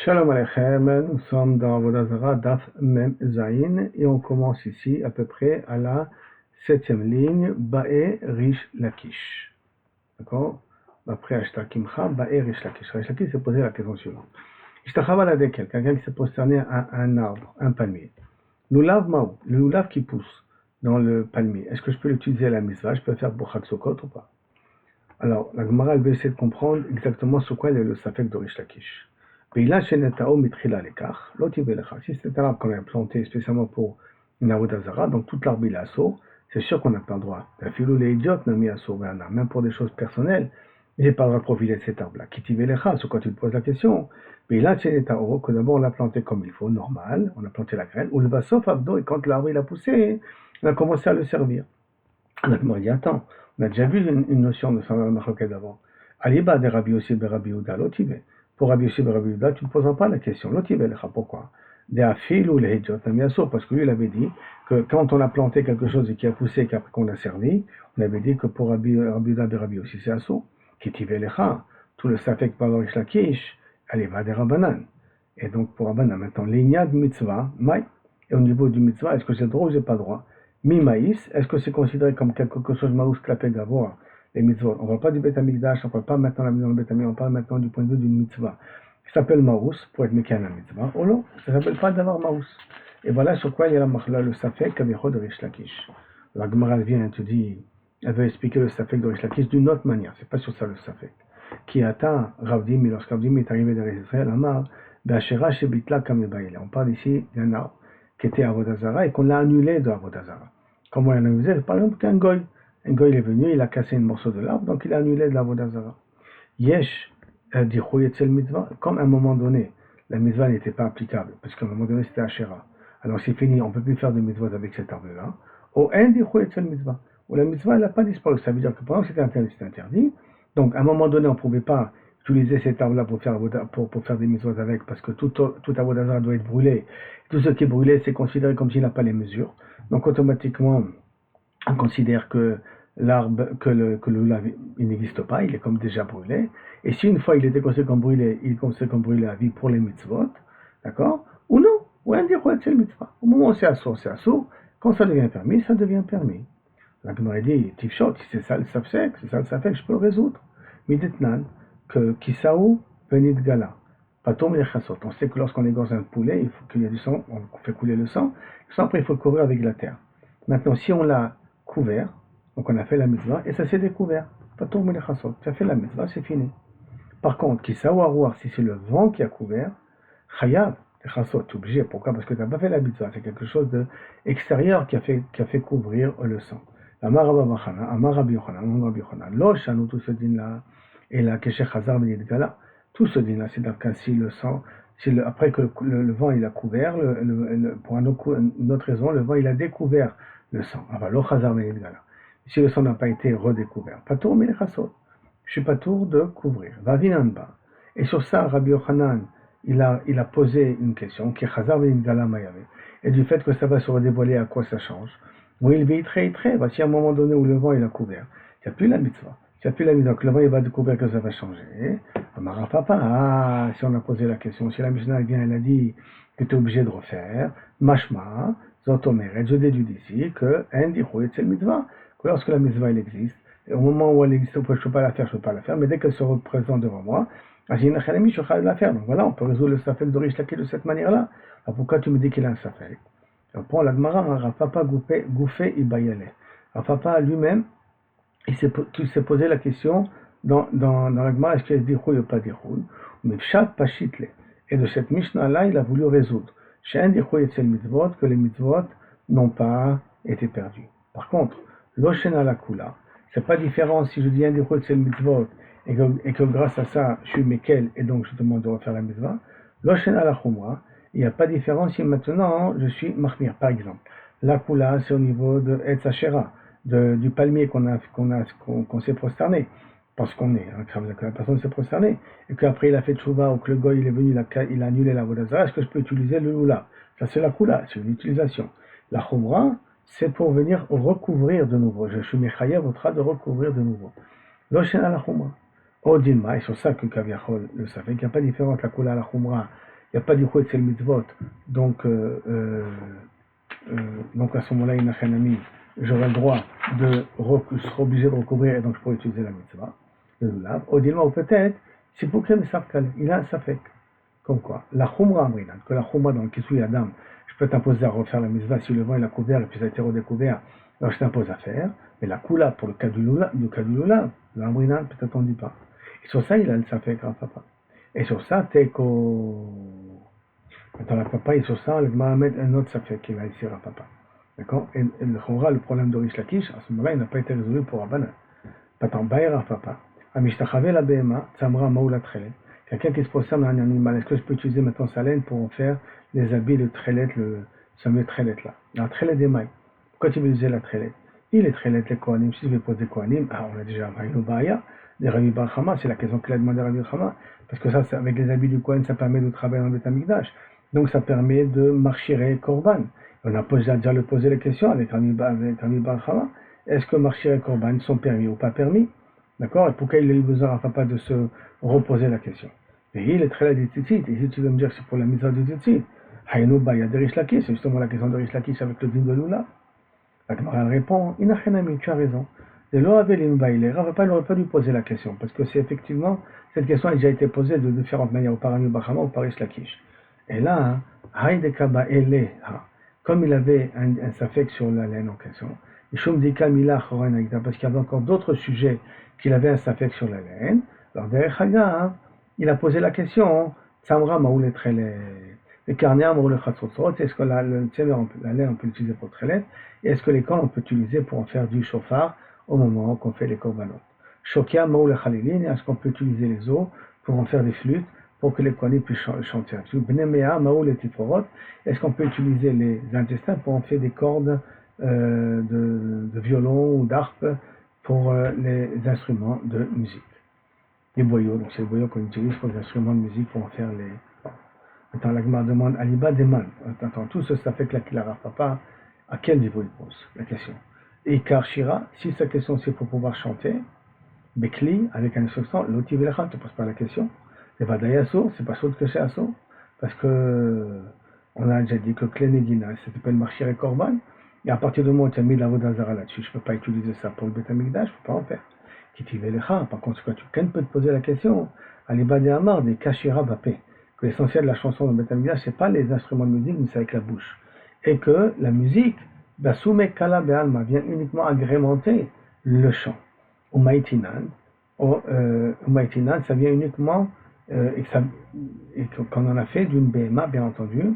Shalom Aleichem, nous sommes dans Avodah Zarah Daf Mem Zayin et on commence ici à peu près à la 7e ligne, Ba'e Rish Lakish. D'accord? Après Ashtakimcha, Ba'e Rish Lakish. Rish Lakish s'est posé la question suivante. Ishtachava la dekel, quelqu'un qui s'est prosterné à un arbre, un palmier. Lulav Maou, le lulav qui pousse dans le palmier, est-ce que je peux l'utiliser à la mitzvah? Je peux le faire pour Chaksokot ou pas? Alors, la Gemara elle veut essayer de comprendre exactement sur quoi est le safek de Rish Lakish. Si c'est un arbre qu'on a planté spécialement pour une avodah zara, donc toute l'arbre il est assaut, c'est sûr qu'on n'a pas le droit. La philo les idiotes n'a mis assaut, même pour des choses personnelles, j'ai pas le droit de profiter de cet arbre-là. Kitivelecha, c'est quand tu te poses la question. Mais là, que d'abord on l'a planté comme il faut, normal, on a planté la graine, ou le vasof abdo, et quand l'arbre il a poussé, on a commencé à le servir. Alors, il m'a dit, attends, on a déjà vu une notion de Samuel Machoket d'avant. Aliba de Rabbi Yossi be Rabbi Yehuda, l'otivé. Pour Rabbi Yossi be Rabbi Yehuda, tu ne poseras pas la question. L'otivé, pourquoi? De Afil ou les Hidjot, parce que lui, il avait dit que quand on a planté quelque chose et qui a poussé et qu'après qu'on l'a servi, on avait dit que pour Rabbi Yehuda be Rabbi Yossi, c'est assaut. Kitivé lecha, tout le safek par Rish Lakish, Aliba de Rabbanan. Et donc, pour Rabbanan, maintenant, l'ignad mitzvah, maï. Et au niveau du mitzvah, est-ce que j'ai le droit ou j'ai pas le droit? Mi-maïs, est-ce que c'est considéré comme quelque chose maïs clapé d'avoir les mitzvot? On ne parle pas du Beth Amikdash, on ne parle pas maintenant de la mise dans le Beth Amikdash, on parle maintenant du point de vue d'une mitzvah. Ça s'appelle maïs pour être mécan la mitzvah. Oh non, ça ne s'appelle pas d'avoir maïs. Et voilà sur quoi il y a la machla, le safek kavichot de Rish Lakish. La Gemara vient et te dit, elle veut expliquer le safek de Rish Lakish d'une autre manière. C'est pas sur ça le safek. Qui atteint Ravdim, mais lorsque Ravdim est arrivé dans Israël, Amar, Bachera Shebitla Kamebaïla. On parle ici d'un arbre qui était à Avodah Zara et qu'on l'a annulé de Avodah Zara. Comment il a annulé? Par exemple, qu'un goy. Un goy est venu, il a cassé un morceau de l'arbre, donc il a annulé de l'Avodah Zara. Yesh, dit Choyetzel mitzvah, comme à un moment donné, la mitzvah n'était pas applicable, parce qu'à un moment donné c'était Asherah. Alors c'est fini, on ne peut plus faire de mitzvah avec cet arbre-là. Au en dit Choyetzel mitzvah, où la mitzvah elle n'a pas disparu. Ça veut dire que pendant que c'était interdit. Donc à un moment donné, on ne pouvait pas utiliser cet arbre-là pour faire des mitzvahs avec, parce que tout Avodah Zara doit être brûlé. Tout ce qui est brûlé, c'est considéré comme s'il n'a pas les mesures. Donc automatiquement, on considère que l'arbre, que le lulav, il n'existe pas, il est comme déjà brûlé. Et si une fois il était considéré comme brûlé, il est considéré comme brûlé à vie pour les mitzvot, d'accord? Ou non, ou un dire c'est le mitzvah. Au moment où c'est assourd. Quand ça devient permis, ça devient permis. La Gemara dit, Tifshot, c'est ça le safek, je peux le résoudre. Midetnan, que Kisaou venit gala. Patom et chassot. On sait que lorsqu'on égorge un poulet, il faut qu'il y ait du sang, on fait couler le sang. Le sang, après, il faut le couvrir avec de la terre. Maintenant, si on l'a couvert, donc on a fait la mitzvah, et ça s'est découvert. Patom et chassot. Tu as fait la mitzvah, c'est fini. Par contre, Kisaou arouar, si c'est le vent qui a couvert, chayav, chassot, tu es obligé. Pourquoi? Parce que tu n'as pas fait la mitzvah. C'est quelque chose d'extérieur qui a fait couvrir le sang. Amar Rabbi Yochanan, Lo shanu tout ce din-là, et la kesher chazar ben yidgala. Tout ce din-là, c'est dans si le sang, après que le vent il a couvert, pour une autre raison, le vent il a découvert le sang. Alors, lo chazar ben yidgala. Si le sang n'a pas été redécouvert, patour mais je suis pas tour de couvrir. Va vinanba. Et sur ça, Rabbi Yochanan, il a posé une question, qui est chazar ben yidgala mayave. Et du fait que ça va se redévoiler, à quoi ça change? Oui, il vit très. Voici un moment donné où le vent il a couvert. Il n'y a plus la mitzvah. Il n'y a plus la mitzvah. Donc le vent il va découvrir que ça va changer. Papa, si on a posé la question, si la Mishnah vient, elle a dit que tu es obligé de refaire, mashma, zotomeret, je déduis d'ici que c'est le mitzvah. Que lorsque la mitzvah elle existe, et au moment où elle existe, je ne peux pas la faire, mais dès qu'elle se représente devant moi, je vais la faire. Donc voilà, on peut résoudre le safek de Rish Lakish de cette manière-là. Alors pourquoi tu me dis qu'il a un safek? Pour la Gemara, Rav Papa Gouffé Ibayale. Rav Papa lui-même, il s'est posé la question dans la Gemara, est-ce qu'il y a des rouilles ou pas des rouilles? Mais Pshat Pashitle. Et de cette Mishnah-là, il a voulu résoudre. Chez un des rouilles et mitzvot, que les mitzvot n'ont pas été perdus. Par contre, l'Oshena la Kula, c'est pas différent si je dis un des rouilles et mitzvot, et que grâce à ça, je suis Mekel, et donc je demande de refaire la mitzvah. L'Oshena la Khumra, il n'y a pas de différence si maintenant je suis Mahmir. Par exemple, la Kula, c'est au niveau de Etzachera, du palmier qu'on s'est prosterné, parce qu'on est, que la personne s'est prosternée, et qu'après il a fait tchouva, ou que le goy il est venu, il a annulé la vodazara, est-ce que je peux utiliser le lula? Ça c'est la Kula, c'est une utilisation. La Khumra, c'est pour venir recouvrir de nouveau. Je suis Mechayev, votre de recouvrir de nouveau. L'Oshena la Khumra. Odilma, et sur ça que Kaviachol le savait, qu'il n'y a pas de différence la Kula la Khumra il n'y a pas du c'est le mitzvot, donc, donc à ce moment-là, il n'a rien ami, j'aurai le droit de je serai obligé de recouvrir et donc je pourrai utiliser la mitzvah, le lulav. Odilma, ou peut-être, c'est pour créer Safkal, il a un safek. Comme quoi, la khumra amrinan, que la khumra dans le kisui adam, je peux t'imposer à refaire la mitzvah si le vent il a couvert et puis ça a été redécouvert, alors je t'impose à faire. Mais la kula, pour le cas du lulav, l'amrinan, peut-être on ne dit pas. Et sur ça, il a le safek à papa. Et sur ça, teko. Quand la papa est sur ça, le Mahamed un autre safek qui va ici à papa. D'accord. Et le khumra, le problème de Rish Lakish, à ce moment-là, il n'a pas été résolu pour Abana. Pas en baïr à papa. Amishtachave la bema, tsamra maoula trele. Quelqu'un qui se prosterne à un animal, est-ce que je peux utiliser maintenant sa laine pour en faire les habits de trélet, le fameux trélet là? La trélet des mailles. Pourquoi tu veux utiliser la trélet? Il est trélet les kohanim. Si je vais poser kohanim, on a déjà Maïnou Baya, des Rabbi Bar Chama, c'est la question qu'il a demandé à Rabbi Chama. Parce que ça, avec les habits du kohen, ça permet de travailler dans le Beth Amikdash. Donc ça permet de marchirer korban. On a déjà posé la question avec Rabbi Bar Chama. Est-ce que marchirer korban sont permis ou pas permis? D'accord? Et pourquoi il a eu besoin à papa de se reposer la question? Et il est très là des tzitzit. Et si tu veux me dire que c'est pour la mise du tzitzit, Haynou ba, il y a des Rish Lakish, c'est justement la question de Rish Lakish avec le din de Lula. La Gemara répond, Inachenami, tu as raison. Et l'eau avait les Mbaïlé, papa n'aurait pas dû poser la question, parce que c'est effectivement, cette question a déjà été posée de différentes manières, au Parami Bachama ou par Rish Lakish. Et là, Haïdekaba Ele, comme il avait un safek sur la laine en question, parce qu'il y avait encore d'autres sujets qu'il avait un safek sur la laine. Alors derrière Haga, il a posé la question, Samra Maoul Trelet, le carnier Maoul Khatsotsot, est-ce que la laine on peut l'utiliser pour Trelet, et est-ce que les cornes on peut utiliser pour en faire du chauffard au moment qu'on fait les korbanot? Shokia Maoul Khalilin, est-ce qu'on peut utiliser les os pour en faire des flûtes pour que les kohanim puissent chanter? Benemea Maoul et Tiforot, est-ce qu'on peut utiliser les intestins pour en faire des cordes de violon ou d'harpe pour les instruments de musique? Les boyaux, donc c'est les boyaux qu'on utilise pour les instruments de musique pour en faire les... Attends, la Gemara demande Aliba Deman. Attends, tout ça fait que la Kilara Papa, à quel niveau il pose la question? Et Karshira, si sa question c'est pour pouvoir chanter, Bekli, avec un instrument, l'outil Velecha, ne te pose pas la question. Les Vadayasso, c'est pas sûr que c'est Asso, parce que on a déjà dit que Klenegina, ça s'appelle Marchir et Korban, et à partir du moment où tu as mis la Vodazara là-dessus, je ne peux pas utiliser ça pour le Beth Amikdash, je ne peux pas en faire. Kitivélecha, par contre, tu peux te poser la question, Aliba de Amar, des Kashira Bapé, que l'essentiel de la chanson de Beth Amikdash, ce n'est pas les instruments de musique, mais c'est avec la bouche. Et que la musique, Basume Kala Be'alma, vient uniquement agrémenter le chant. Ou Maïtinan, ça vient uniquement, et qu'on en a fait d'une BMA, bien entendu,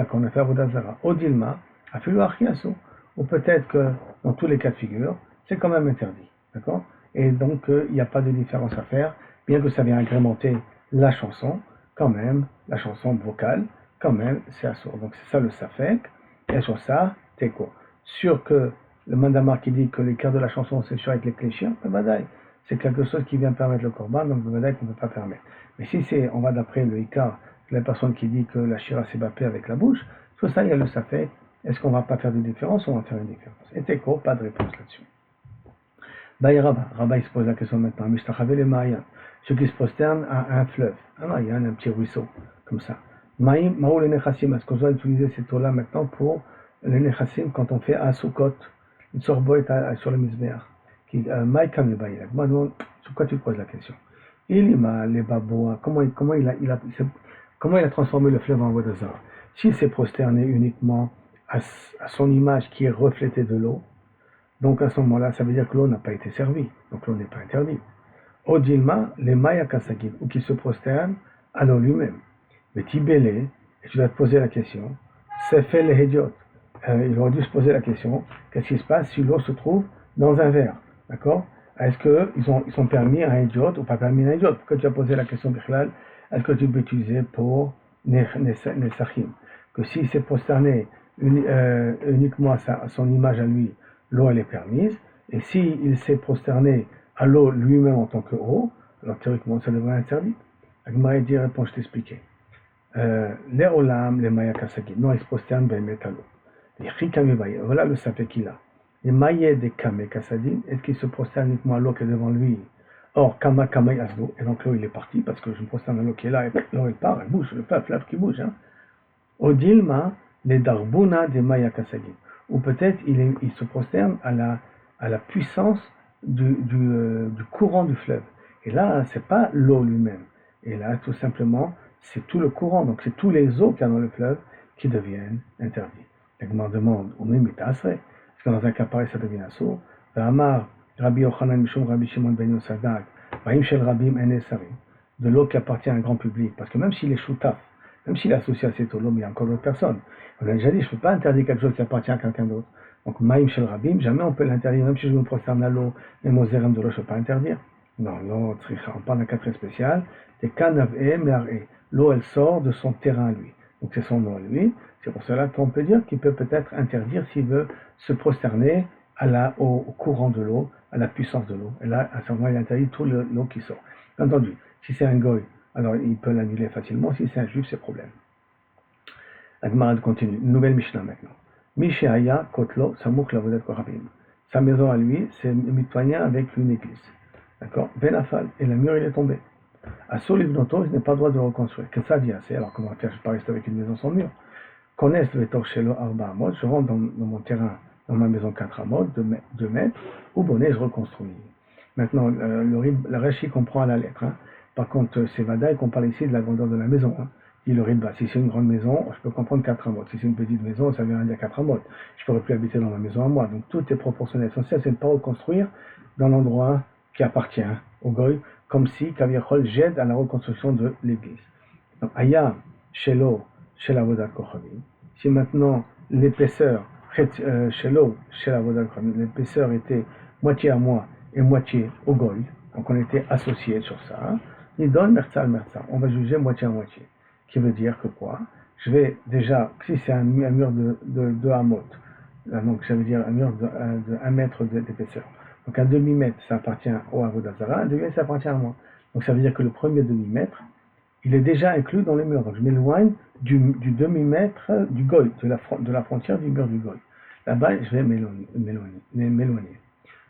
qu'on a fait à Vodazara. Odilma, a fait le Achiasso. Ou peut-être que dans tous les cas de figure, c'est quand même interdit. D'accord? Et donc, il n'y a pas de différence à faire, bien que ça vient agrémenter la chanson, quand même, la chanson vocale, quand même, c'est assourd. Donc, c'est ça le safek. Et sur ça, t'es quoi? Sûr que le mandamar qui dit que les cœurs de la chanson, c'est sûr avec les cléchiens, c'est quelque chose qui vient permettre le korban, donc qu'on ne peut pas permettre. Mais si on va d'après le ikar, la personne qui dit que la shira s'est bapée avec la bouche, tout ça, il y a le safek. Est-ce qu'on ne va pas faire de différence ou on va faire une différence? Et Teko, pas de réponse là-dessus. Rabba, il se pose la question maintenant. Mishtachave les Mayan, ceux qui se prosternent à un fleuve, un Mayan, un petit ruisseau, comme ça. Maou les Nechassim, est-ce qu'on doit utiliser ces eaux-là maintenant pour les Nechassim quand on fait un Sukkot, une sorboïte sur le Mizbeach? Maïkam le Baïla. Sur quoi tu poses la question? Il m'a les babouas, comment il a transformé le fleuve en Vodazar? S'il s'est prosterné uniquement à son image qui est reflétée de l'eau, donc à ce moment-là, ça veut dire que l'eau n'a pas été servie, donc l'eau n'est pas interdite. Odilma, les Maya Kasagid, ou qui se prosternent à l'eau lui-même. Mais Tibélé, et tu dois te poser la question, c'est fait les Hédiot. Il aurait dû se poser la question, qu'est-ce qui se passe si l'eau se trouve dans un verre? D'accord? Est-ce qu'ils sont permis à un idiot ou pas permis à un idiot? Pourquoi tu as posé la question, Bichlal? Est-ce que tu peux utiliser pour Nesachim? Que s'il s'est prosterné uniquement à son image à lui, l'eau elle est permise, et s'il s'est prosterné à l'eau lui-même en tant que eau, alors théoriquement ça devrait être interdit. Agmara dit, réponds, je t'expliquais. Les olam, les maya kasagid, non, ils se prosternent ben métallo. Les chikamibaye, voilà le safek qu'il a. Les mailles des kame kassadin, est-ce qu'il se prosterne uniquement à l'eau qui est devant lui, Or, Kama Kama Yazdo, et donc l'eau il est parti, parce que je me prosterne à l'eau qui est là, et l'eau elle part, elle bouge, le fleuve qui bouge. Hein. Odilma, les Darbuna de Maya Kasagim. Ou peut-être il se prosterne à la puissance du courant du fleuve. Et là, c'est pas l'eau lui-même. Et là, tout simplement, c'est tout le courant. Donc, c'est tous les eaux qu'il y a dans le fleuve qui deviennent interdits. La Gemara demande, on est mitasre. Parce que dans un cas pareil, ça devient assourd. Amar, Rabbi Yochanan Mishum Rabbi Shimon Ben Yosadag, Baim Shel Rabim Enesarim. De l'eau qui appartient à un grand public. Parce que même s'il est choutaf, même s'il est associé à cette eau, mais il y a encore d'autres personnes. On a déjà dit, je ne peux pas interdire quelque chose qui appartient à quelqu'un d'autre. Donc, Maïm Shel Rabim, jamais on peut l'interdire, même si je me prosterne à l'eau, même aux zérem de l'eau, je ne peux pas interdire. Non, l'eau, on parle d'un cas très spécial. C'est Kanav'e Me'ar'e. L'eau, elle sort de son terrain à lui. Donc, c'est son eau à lui. C'est pour cela qu'on peut dire qu'il peut peut-être interdire s'il veut se prosterner au courant de l'eau, à la puissance de l'eau. Et là, à ce moment, il interdit tout l'eau qui sort. Bien entendu, si c'est un goy, alors il peut l'annuler facilement. Si c'est un juif, c'est problème. La Gemara continue. Une nouvelle Mishnah maintenant. Mishéaya Kotlo Samouk Lavodat Korabim. Sa maison à lui, c'est mitoyen avec une église. D'accord. Benafal. Et le mur, il est tombé. À Solivnoto, il n'est pas le droit de le reconstruire. Qu'est-ce que ça dit assez? Alors comment faire? Je ne peux pas rester avec une maison sans mur. Connaissent le Torchelo Arba Amod. Je rentre dans mon terrain, dans ma maison 4 Amod, 2 mètres. Ou bonnet, je reconstruis. Maintenant, la Rashi comprend à la lettre. Hein. Par contre, c'est Vadaï qu'on parle ici de la grandeur de la maison. Hein. Dit le Ritba. Si c'est une grande maison, je peux comprendre 4 amotes. Si c'est une petite maison, ça veut rien dire 4 amotes. Je ne pourrais plus habiter dans ma maison à moi. Donc tout est proportionnel. L'essentiel, c'est de ne pas reconstruire dans l'endroit qui appartient au Goy, comme si Kaviachol jette à la reconstruction de l'église. Donc, Aya, Shelo, Shelavodat Kochavim. Si maintenant l'épaisseur, Shelo, Shelavodat Kochavim, l'épaisseur était moitié à moi et moitié au Goy, donc on était associés sur ça, il donne Mertzal Mertzal. On va juger moitié à moitié. Qui veut dire que quoi? Je vais déjà, si c'est un mur de 2 amot, donc ça veut dire un mur de 1 mètre d'épaisseur. Donc un demi-mètre, ça appartient au Avodazara, un demi-mètre, ça appartient à moi. Donc ça veut dire que le premier demi-mètre, il est déjà inclus dans le mur. Donc je m'éloigne du demi-mètre du goy, de la frontière du mur du goy. Là-bas, je vais m'éloigner.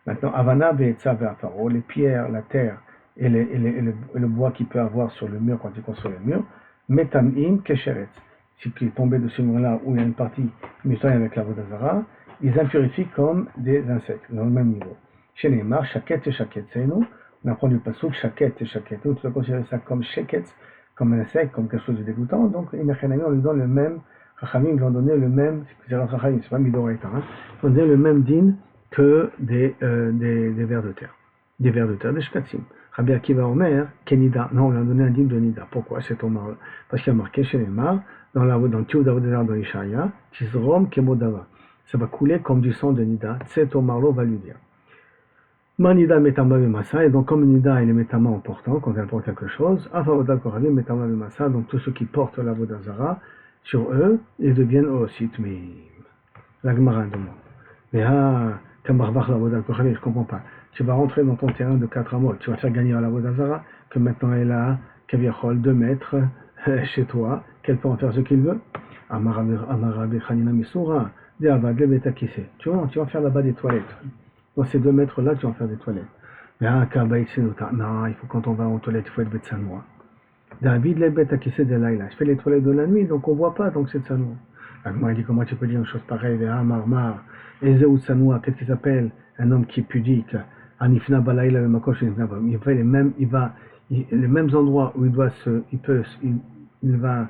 Maintenant, Havana, Ve'etza, Ve'afaro, les pierres, la terre et le bois qu'il peut avoir sur le mur quand il construit le mur, Metamim Kesheretz. Si tu es tombé de ce mur-là où il y a une partie mitoyenne avec la Vodazara, ils impurifient comme des insectes, dans le même niveau. Chez les Neymar, Shaket et Shaket, c'est nous. On apprend du Passouk, Shaket et Shaket. Tu dois considérer ça comme Sheket, comme un insecte, comme quelque chose de dégoûtant. Donc, on lui donne le même, Chachamim lui ont donné le même, c'est pas Midoraita, hein, ils ont donné le même din que des vers de terre. Des vers de terre, des shkatzim. Rabbi Akiva Omer, Kenida. Non, on lui a donné un dîme de Nida. Pourquoi? C'est Omar. Parce qu'il y a marqué chez les Mar, dans le Tioud Avodazar de Ishaïa, Tizrom Kemodava. Ça va couler comme du sang de Nida. Tset Omarlo va lui dire. Manida Metama Massa, et donc comme Nida il est Metama en portant, quand elle porte quelque chose, Avavodal Koravim Metama Massa, donc tous ceux qui portent la Vodazara, sur eux, ils deviennent eux aussi Tmeim. La Gemara demande. Mais Kamarvach la Vodal Koravim, je ne comprends pas. Tu vas rentrer dans ton terrain de 4 amot, tu vas faire gagner à la Vodazara, que maintenant elle a Kaviachol 2 mètres chez toi, qu'elle peut en faire ce qu'il veut. Amarabe Khanina Misura, de Avad le Betakise. Tu vas faire là-bas des toilettes. Dans ces 2 mètres-là, tu vas faire des toilettes. Mais non, il faut quand on va aux toilettes, il faut être Betsanoa. David le Betakise de Laila. Je fais les toilettes de la nuit, donc on ne voit pas, donc c'est Tsanoa. Moi, il dit comment tu peux dire une chose pareille, Marmar, Ezeu Tsanoa, qu'est-ce qu'il s'appelle? Un homme qui est pudique. Anifna Balaïla le Makosh, il fait les mêmes endroits où il va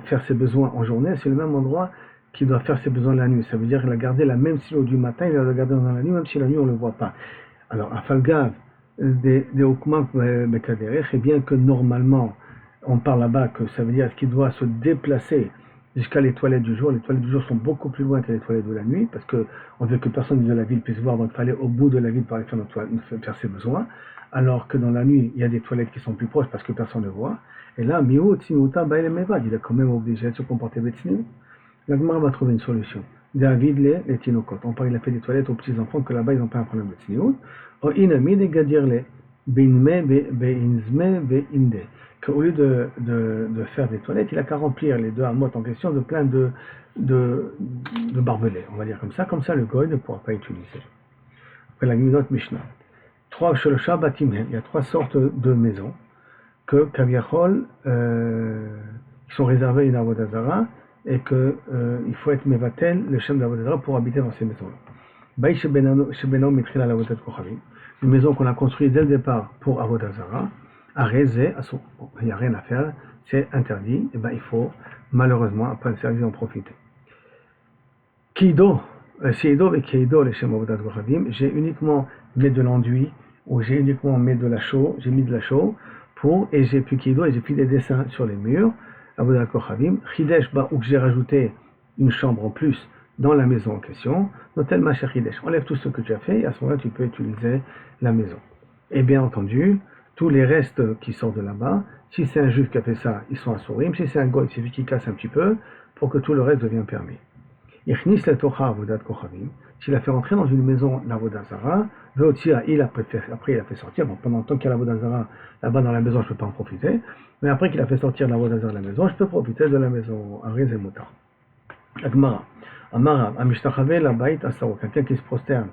faire ses besoins en journée, c'est le même endroit qu'il doit faire ses besoins la nuit. Ça veut dire qu'il a gardé la même silo du matin, il va le garder dans la nuit, même si la nuit on ne le voit pas. Alors, Afalgav, des Okmak Bekaderech, et bien que normalement, on parle là-bas que ça veut dire qu'il doit se déplacer jusqu'à les toilettes du jour. Les toilettes du jour sont beaucoup plus loin que les toilettes de la nuit, parce qu'on veut que personne de la ville puisse voir, donc il fallait au bout de la ville pour aller faire ses besoins, alors que dans la nuit, il y a des toilettes qui sont plus proches parce que personne ne voit. Et là, Miou, Tsinuta, Baïlemevad, il est quand même obligé de se comporter Betsinu. La Gemara va trouver une solution. David les tinokot. On parle, il a fait des toilettes aux petits enfants que là-bas ils n'ont pas un problème de tsniout. Ou inami de gadirle beinme beinzme beinde. Qu'au lieu de faire des toilettes, il a qu'à remplir les 2 amotes en question de plein de barbelés. On va dire comme ça le goy ne pourra pas utiliser. Après la Gmidot Mishnah. il y a trois sortes de maisons que Kaviachol, qui sont réservées à une Avodah Zarah, et que il faut être Mevatel, le Shem d'Avodah Zarah, pour habiter dans ces maisons-là. Baï Shebeno Mitril al Avodat Kochavim, une maison qu'on a construite dès le départ pour Avodah Zarah, Arezé, il n'y a rien à faire, c'est interdit, et ben il faut malheureusement, après le service, en profiter. Kido, Seido et Keido, les Shem Avodat Kochavim, j'ai uniquement mis de l'enduit, ou j'ai uniquement mis de la chaux, j'ai mis de la chaux, et j'ai pu Kido, et j'ai fait des dessins sur les murs, Avodat Kochavim, Chidesh, où j'ai rajouté une chambre en plus dans la maison en question, Notel Macher Chidesh, enlève tout ce que tu as fait, et à ce moment-là, tu peux utiliser la maison. Et bien entendu, tous les restes qui sortent de là-bas, si c'est un juif qui a fait ça, ils sont assourim, si c'est un goy, il suffit qu'il casse un petit peu, pour que tout le reste devienne permis. Ichnis le Torah Avodat Kochavim, s'il a fait rentrer dans une maison l'Avodah Zarah, après il a fait sortir, bon, pendant le temps qu'il y a l'Avodah Zarah là-bas dans la maison, je ne peux pas en profiter, mais après qu'il a fait sortir l'Avodah Zarah de la maison, je peux profiter de la maison, Ariz et Moutar. Agmara, Amara, Amishtachave la Baït Asaro, quelqu'un qui se prosterne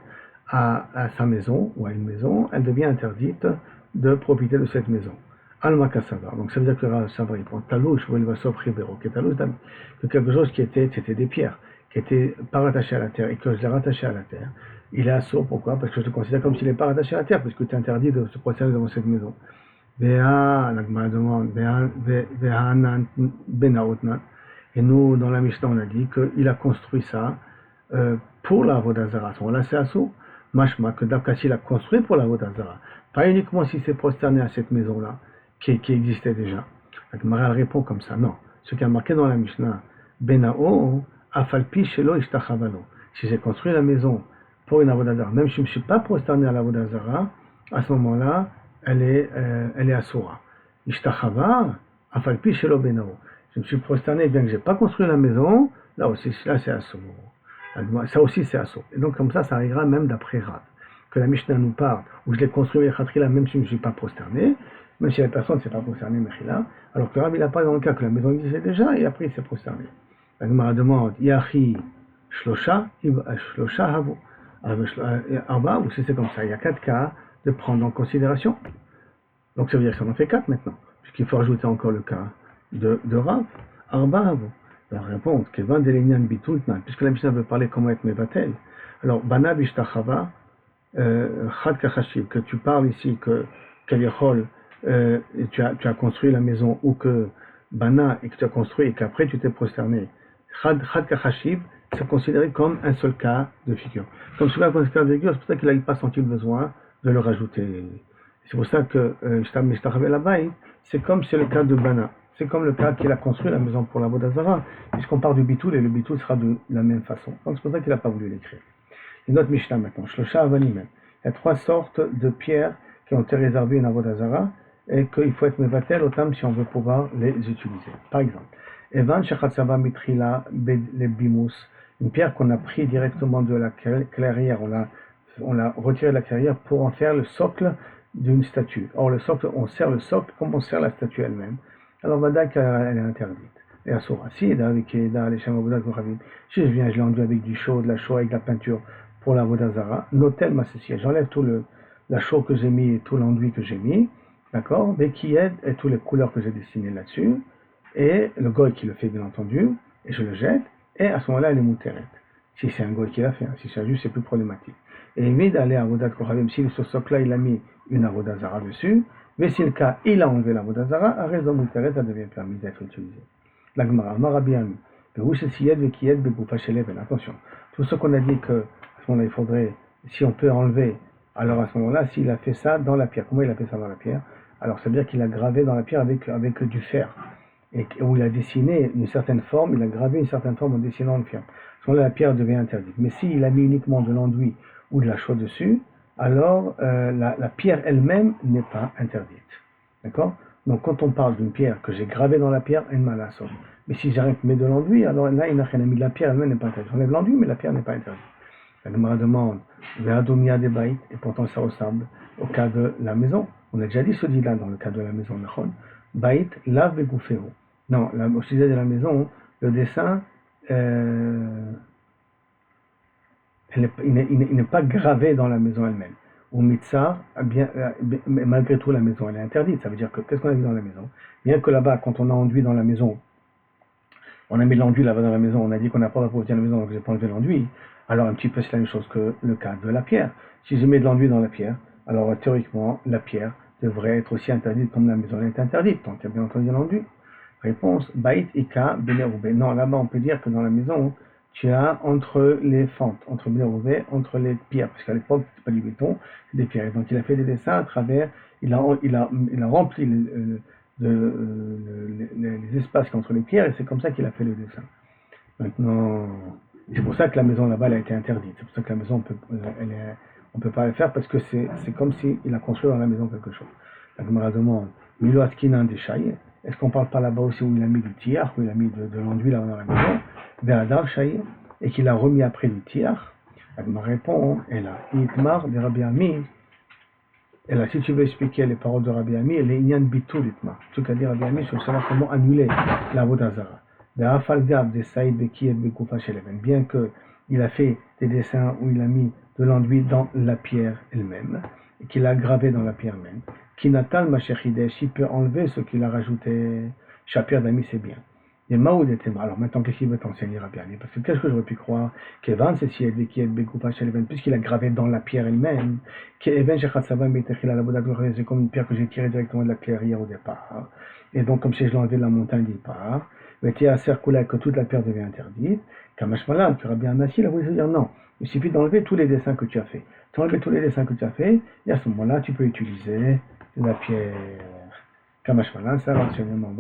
à sa maison ou à une maison, elle devient interdite de profiter de cette maison. Alma Kasava, donc ça veut dire que Savra il prend Talouch ou Elvasov Ribero, que quelque chose c'était des pierres, qui était pas rattaché à la terre et que je l'ai rattaché à la terre, il est assaut. Pourquoi? Parce que je le considère comme s'il n'est pas rattaché à la terre, parce que tu es interdit de se prosterner devant cette maison. Et nous, dans la Mishnah, on a dit qu'il a construit ça pour la Avodah Zarah. Là, c'est assaut. Mashma, que Davkashi l'a construit pour la Avodah Zarah. Pas uniquement s'il s'est prosterné à cette maison-là, qui existait déjà. La Gemara répond comme ça. Non. Ce qui est marqué dans la Mishnah, Benao, Afalpi Shelo Ishtachavalo. Si j'ai construit la maison pour une Avodah Zarah, même si je ne me suis pas prosterné à l'Avodah Zarah, à ce moment-là, elle est assoura. Ishtachava, Afalpi Shelo Benao. Je me suis prosterné bien que je n'ai pas construit la maison, là c'est assoura. Ça aussi c'est assoura. Et donc comme ça arrivera même d'après Rav. Que la Mishnah nous parle, où je l'ai construit même si je ne me suis pas prosterné, même si la personne ne s'est pas prosternée, Mechila, alors que Rav il a pas dans le cas que la maison existait déjà et après il s'est prosterné. La Gemara demande, Yachi Shlosha Havu. Arba, ou si c'est comme ça, il y a 4 cas de prendre en considération. Donc ça veut dire que ça en fait 4 maintenant, puisqu'il faut ajouter encore le cas de Rav. Arba Havu. La réponse, Kevan Delenian Bitultnan, puisque la Mishnah veut parler comment être Mevatel. Alors, Bana Bishtachava, Chad Kachashib, que tu parles ici, que Kaliachol, tu as construit la maison, ou que Bana, et que tu as construit, et qu'après tu t'es prosterné. Chad Kachashib, c'est considéré comme un seul cas de figure. Comme celui-là, c'est pour ça qu'il n'a pas senti le besoin de le rajouter. C'est pour ça que c'est comme c'est le cas de Bana. C'est comme le cas qu'il a construit la maison pour la Avodah Zarah, puisqu'on part du bitoul et le bitoul sera de la même façon. Donc c'est pour ça qu'il n'a pas voulu l'écrire. Et notre Mishnah maintenant, Shlosha Avanim. Il y a 3 sortes de pierres qui ont été réservées une Avodah Zarah et qu'il faut être mevatel autant si on veut pouvoir les utiliser. Par exemple, Evan Shechatzava Mitrila Bimus, une pierre qu'on a pris directement de la clairière, on l'a retiré de la clairière pour en faire le socle d'une statue. Or le socle, on serre le socle comme on serre la statue elle-même. Alors Vada elle est interdite. Et Asura, si je viens, je l'enduis avec du chaud, de la chaux, avec de la peinture pour la Avodah Zarah, notel ma cessier, j'enlève tout la chaux que j'ai mis et tout l'enduit que j'ai mis, d'accord, mais qui aide et toutes les couleurs que j'ai dessinées là-dessus, et le goy qui le fait bien entendu, et je le jette, et à ce moment-là elle est mouteret. Si c'est un goy qui l'a fait, si c'est un juif, c'est plus problématique. Et il d'aller à Avodat Kochavim, si ce socle-là il a mis une Avodah Zarah dessus, mais si le cas il a enlevé la Avodah Zarah, à raison mouteret, ça devient permis d'être utilisé. La Gemara, Marabiami, attention, tout ce qu'on a dit que à ce moment-là, il faudrait, si on peut enlever, alors à ce moment-là, s'il a fait ça dans la pierre, comment il a fait ça dans la pierre? Alors ça veut dire qu'il a gravé dans la pierre avec du fer, et où il a dessiné une certaine forme, il a gravé une certaine forme en dessinant une pierre. À ce moment-là, la pierre devient interdite. Mais s'il a mis uniquement de l'enduit ou de la chaux dessus, alors la pierre elle-même n'est pas interdite. D'accord? Donc quand on parle d'une pierre que j'ai gravée dans la pierre, elle m'a la somme. Mais si j'arrête de mettre de l'enduit, alors là, il n'a rien mis de la pierre, elle-même n'est pas interdite. J'enlève l'enduit, mais la pierre n'est pas interdite. La Gemara demande, Ve'adomia des baït, et pourtant ça ressemble au cas de la maison. On a déjà dit ce dit-là dans le cas de la maison. Baït, lave begouféo. Non, au sujet de la maison, le dessin, il n'est pas gravé dans la maison elle-même. ou mitzar, malgré tout, la maison, elle est interdite. Ça veut dire que, qu'est-ce qu'on a vu dans la maison? Bien que là-bas, quand on a enduit dans la maison, on a mis de l'enduit là-bas dans la maison, on a dit qu'on n'a pas le droit de venir à la maison, donc j'ai pas enlevé l'enduit. Alors, un petit peu, c'est la même chose que le cas de la pierre. Si je mets de l'enduit dans la pierre, alors théoriquement, la pierre devrait être aussi interdite comme la maison est interdite. Donc, il y a bien entendu l'enduit. Réponse, Baït Ika Beneroubé. Non, là-bas, on peut dire que dans la maison, tu as entre les fentes, entre Beneroubé, entre les pierres, parce qu'à l'époque, c'était pas du béton, c'est des pierres. Et donc, il a fait des dessins à travers, il a rempli les espaces entre les pierres, et c'est comme ça qu'il a fait le dessin. Maintenant, c'est pour ça que la maison là-bas, elle a été interdite. C'est pour ça que la maison, on peut pas le faire, parce que c'est comme s'il a construit dans la maison quelque chose. La Gemara demande, Milo Askinan des Shaï, est-ce qu'on parle pas là-bas aussi où il a mis du tiers, où il a mis de l'enduit là dans la maison, Beradar Shaï, et qu'il a remis après du tiers? La Gemara répond, et là, Itmar de Rabbi Ami, et là, si tu veux expliquer les paroles de Rabbi Ami, elle est Inyan Bitul Itmar. Tout à dire Rabbi Ami, sur savoir comment annuler la Vodazara. Bien qu'il a fait des dessins où il a mis de l'enduit dans la pierre elle-même, et qu'il a gravé dans la pierre même, Kinatal Machechidesh, il peut enlever ce qu'il a rajouté. Shapir d'Ami, c'est bien. Et Maoud était mal. Alors maintenant, qu'est-ce qu'il veut t'enseigner, Rabbi Ami? Parce que qu'est-ce que j'aurais pu croire? Qu'Evan, c'est si puisqu'il a gravé dans la pierre elle-même, qu'Evan, c'est comme une pierre que j'ai tirée directement de la clairière au départ. Et donc, comme si je l'ai enlevé de la montagne du départ, mais tu as circulé que toute la pierre devient interdite. Kamashmalan, tu auras bien Nassi, là, vous dire non. Il suffit d'enlever tous les dessins que tu as fait. Tu as enlevé tous les dessins que tu as fait, et à ce moment-là, tu peux utiliser la pierre. Kamashmalan, c'est l'enseignement.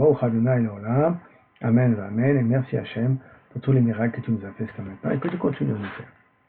Amen, amen, et merci Hachem pour tous les miracles que tu nous as fait jusqu'à maintenant et que tu continues à nous faire.